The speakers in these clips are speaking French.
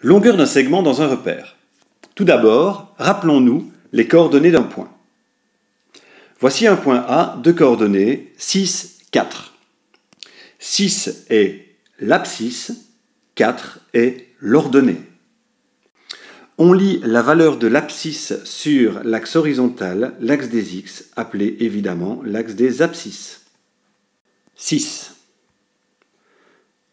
Longueur d'un segment dans un repère. Tout d'abord, rappelons-nous les coordonnées d'un point. Voici un point A de coordonnées 6, 4. 6 est l'abscisse, 4 est l'ordonnée. On lit la valeur de l'abscisse sur l'axe horizontal, l'axe des x, appelé évidemment l'axe des abscisses. 6.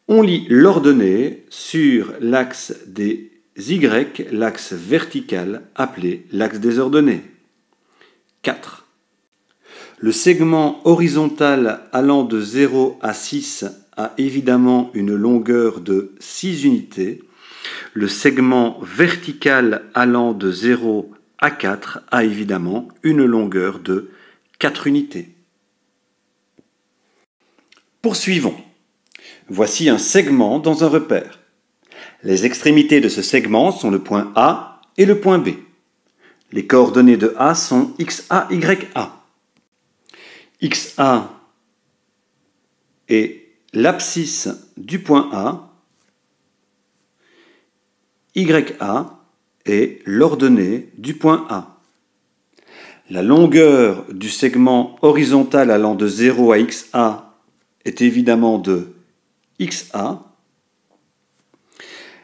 On lit l'ordonnée sur l'axe des y, l'axe vertical, appelé l'axe des ordonnées. 4. Le segment horizontal allant de 0 à 6 a évidemment une longueur de 6 unités. Le segment vertical allant de 0 à 4 a évidemment une longueur de 4 unités. Poursuivons. Voici un segment dans un repère. Les extrémités de ce segment sont le point A et le point B. Les coordonnées de A sont XA, YA. XA est l'abscisse du point A. YA est l'ordonnée du point A. La longueur du segment horizontal allant de 0 à XA est évidemment de XA.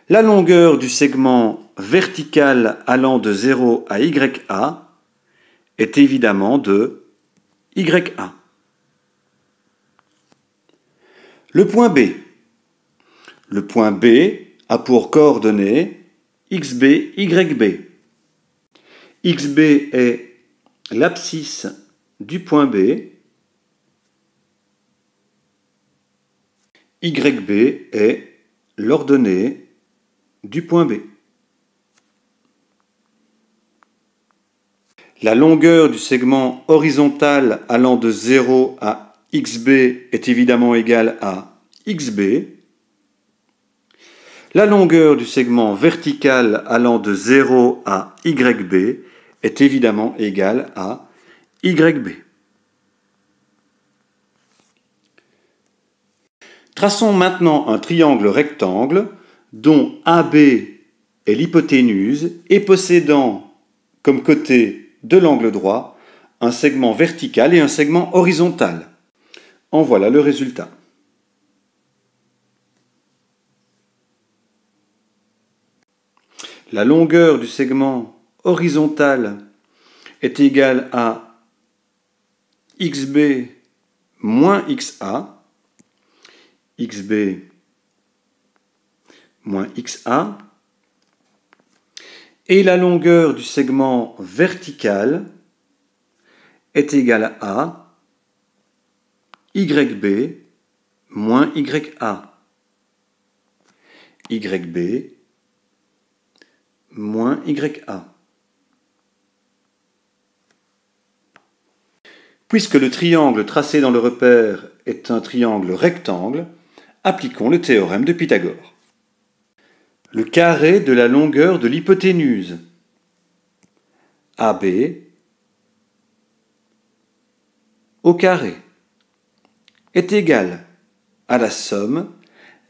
La longueur du segment vertical allant de 0 à YA est évidemment de YA. Le point B. Le point B a pour coordonnées XB, YB. XB est l'abscisse du point B. YB est l'ordonnée du point B. La longueur du segment horizontal allant de 0 à XB est évidemment égale à XB. La longueur du segment vertical allant de 0 à YB est évidemment égale à YB. Traçons maintenant un triangle rectangle dont AB est l'hypoténuse et possédant comme côté de l'angle droit un segment vertical et un segment horizontal. En voilà le résultat. La longueur du segment horizontal est égale à XB moins XA, XB moins XA, et la longueur du segment vertical est égale à YB moins YA, YB moins YA. Puisque le triangle tracé dans le repère est un triangle rectangle, appliquons le théorème de Pythagore. Le carré de la longueur de l'hypoténuse AB au carré est égal à la somme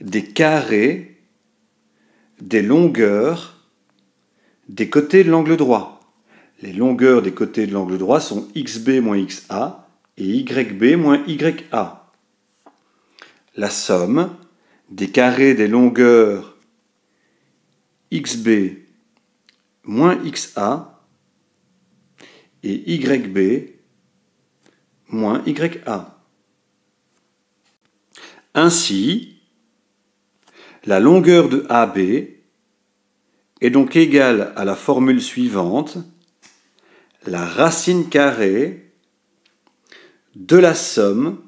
des carrés des longueurs des côtés de l'angle droit. Les longueurs des côtés de l'angle droit sont XB moins XA et YB moins YA. La somme des carrés des longueurs XB moins XA et YB moins YA. Ainsi, la longueur de AB est donc égale à la formule suivante, la racine carrée de la somme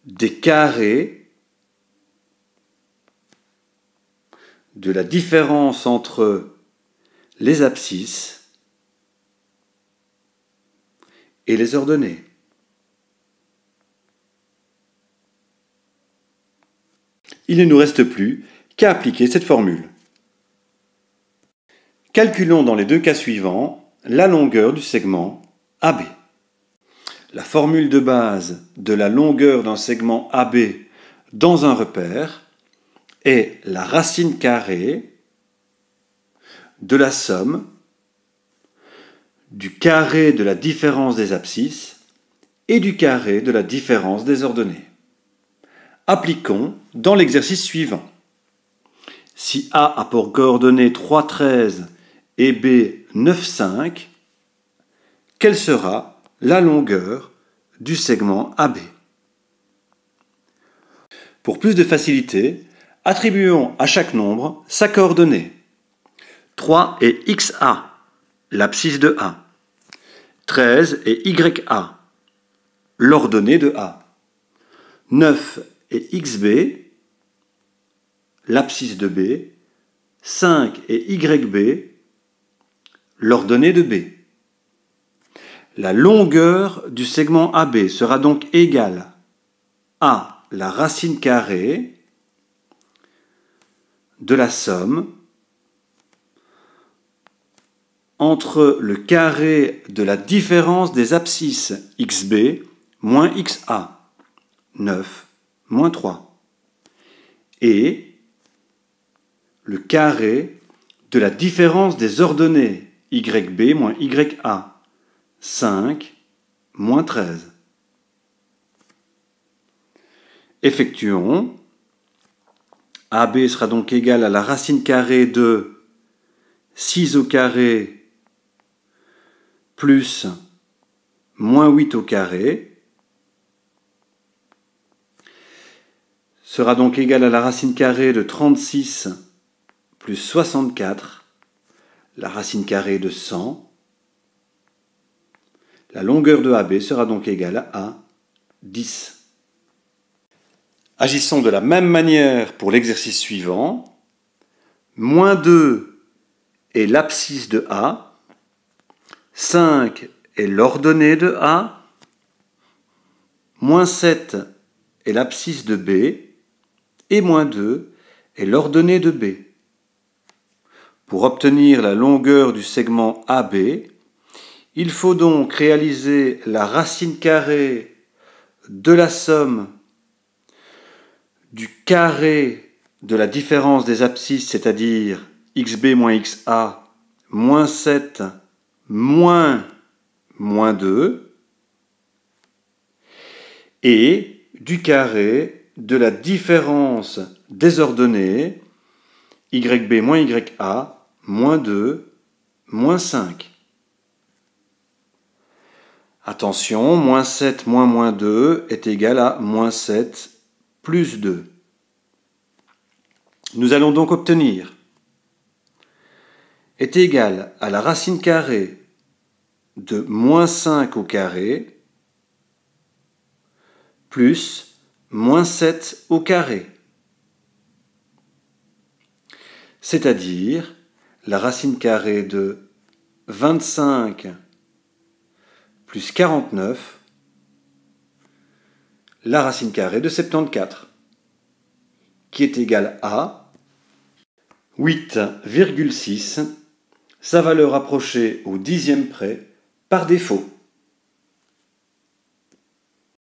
des carrés de la différence entre les abscisses et les ordonnées. Il ne nous reste plus qu'à appliquer cette formule. Calculons dans les deux cas suivants la longueur du segment AB. La formule de base de la longueur d'un segment AB dans un repère est la racine carrée de la somme du carré de la différence des abscisses et du carré de la différence des ordonnées. Appliquons dans l'exercice suivant. Si A a pour coordonnées 3, 13 et B, 9, 5, quelle sera la longueur du segment AB? Pour plus de facilité, attribuons à chaque nombre sa coordonnée. 3 est XA, l'abscisse de A. 13 est YA, l'ordonnée de A. 9 est XB, l'abscisse de B. 5 est YB, l'ordonnée de B. La longueur du segment AB sera donc égale à la racine carrée de la somme entre le carré de la différence des abscisses XB moins XA, 9 moins 3, et le carré de la différence des ordonnées YB moins YA, 5 moins 13. Effectuons. AB sera donc égal à la racine carrée de 6 au carré plus moins 8 au carré sera donc égal à la racine carrée de 36 plus 64, la racine carrée de 100. La longueur de AB sera donc égale à 10. Agissons de la même manière pour l'exercice suivant. Moins 2 est l'abscisse de A. 5 est l'ordonnée de A. Moins 7 est l'abscisse de B. Et moins 2 est l'ordonnée de B. Pour obtenir la longueur du segment AB, il faut donc réaliser la racine carrée de la somme du carré de la différence des abscisses, c'est-à-dire XB moins XA, moins 7, moins 2, et du carré de la différence des ordonnées YB moins YA, moins 2, moins 5. Attention, moins 7 moins 2 est égal à moins 7 plus 2. Nous allons donc obtenir est égal à la racine carrée de moins 5 au carré plus moins 7 au carré. C'est-à-dire la racine carrée de 25 plus 49, la racine carrée de 74, qui est égale à 8,6, sa valeur approchée au dixième près par défaut.